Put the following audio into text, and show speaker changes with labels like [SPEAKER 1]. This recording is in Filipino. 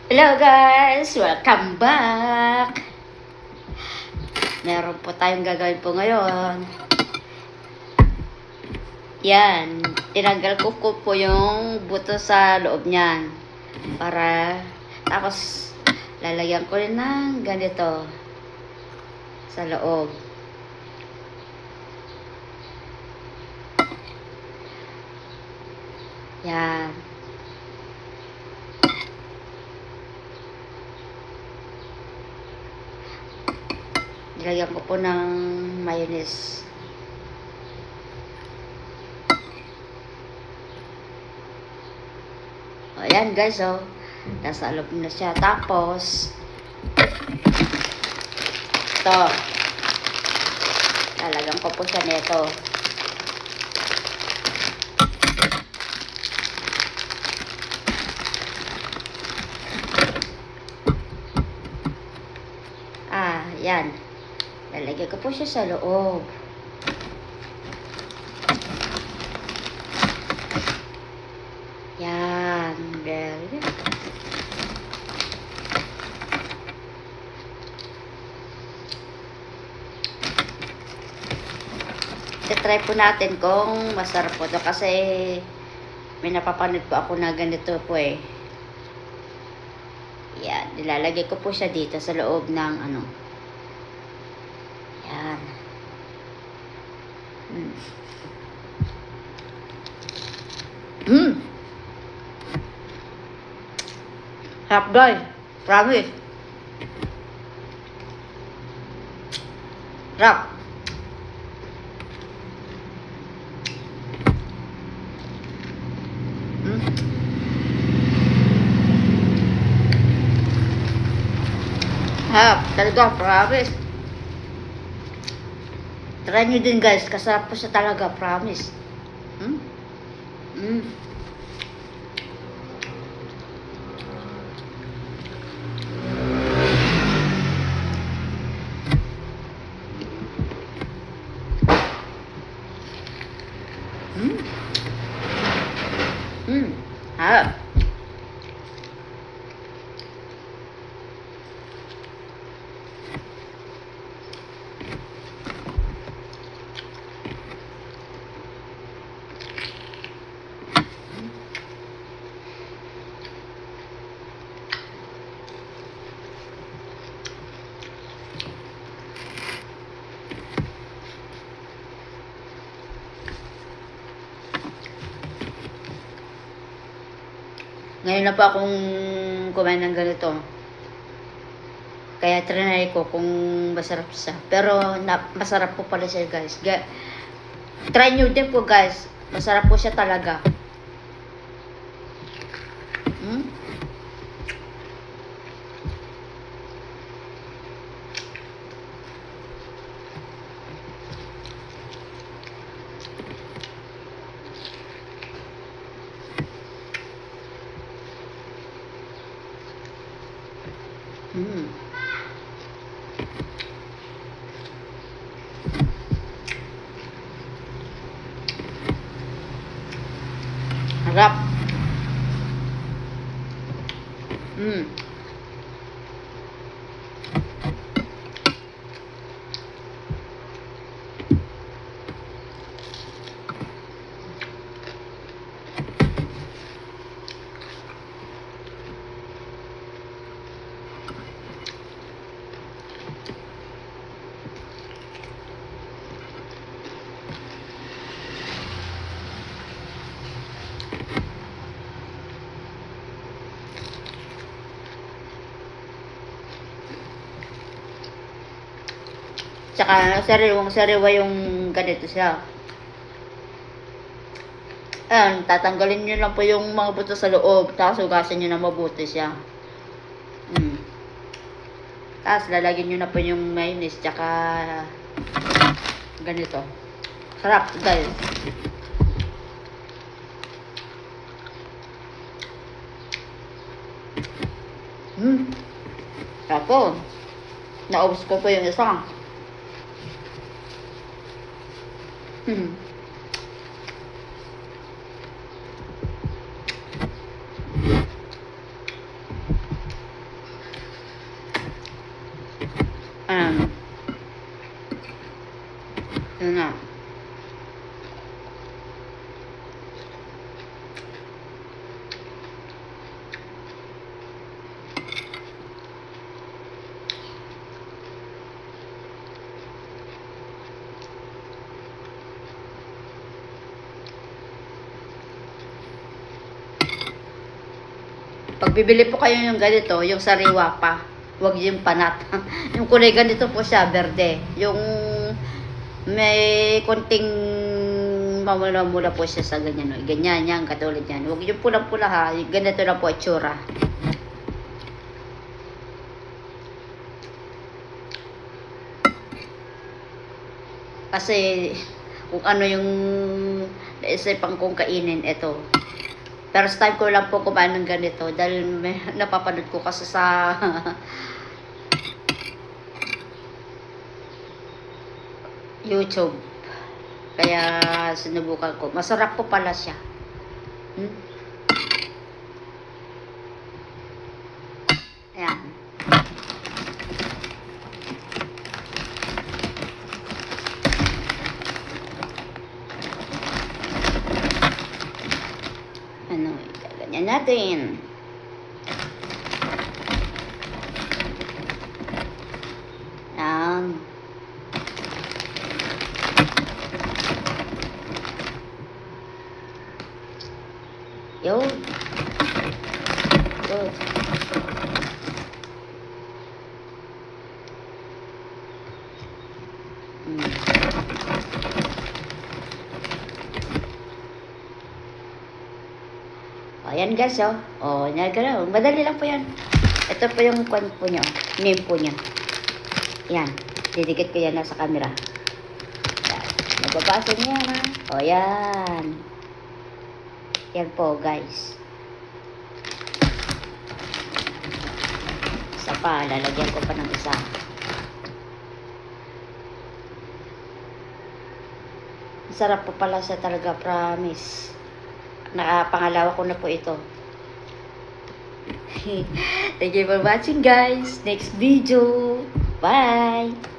[SPEAKER 1] Hello guys! Welcome back! Meron po tayong gagawin po ngayon. Yan. Tinanggal ko po yung buto sa loob niyan. Tapos, lalagyan ko rin ng ganito sa loob. Yan. Nilagyan ko po ng mayonnaise. O, ayan guys, oh. Nasa loob na siya. Tapos, ito. Lalagyan ko po siya nito. Yan. Lalagyan ko po siya sa loob. Yan. Very good. Try po natin kung masarap po ito kasi may napapanood po ako na ganito po eh. Yan. Nilalagay ko po siya dito sa loob ng ano. Yan. Sarap guys. Promise. Sarap. Sarap. Talaga. Promise. Try nyo din guys. Kasarap po siya talaga. Promise. Harap. Ngayon na pa akong kumain ng ganito. Kaya trinay ko kung masarap siya. Pero masarap po pala siya guys. Try nyo din po guys. Masarap po siya talaga. Harap. Tsaka sariwang-sariwa yung ganito siya. Ayan, tatanggalin nyo lang po yung mga buto sa loob. Tapos hugasan nyo na mabuti siya. Tapos lalagyan nyo na po yung mayonnaise. Tsaka ganito. Sarap guys. Sarap po. Naubos ko po yung isa. Um, yun nga. Pag bibili po kayo yung ganito, yung sariwa pa, huwag yung panat. Yung kulay ganito po siya, berde. Yung may konting mamula-mula po siya sa ganyan. No? Ganyan yan, katulad yan. Huwag yung pulang-pula ha, ganito lang po itsura. Kasi kung ano yung naisipan kong kainin, ito. First time ko lang po kumain ng ganito dahil napapanood ko kasi sa YouTube. Kaya sinubukan ko. Masarap po pala siya. Hmm? Ayan. Ano, ganyan natin. Ayan. Yun. Good. O, yan guys, oh. O, yan gano'n. Madali lang po yan. Ito po yung kwan po niya, name po niya. Yan. Didikit ko yan sa camera. Yan. Nababasa niya, ha. O, yan. Yan po, guys. Isa pa, lalagyan ko pa ng isa. Sarap po pala siya talaga, promise. Nakapangalawa ko na po ito. Thank you for watching, guys. Next video. Bye!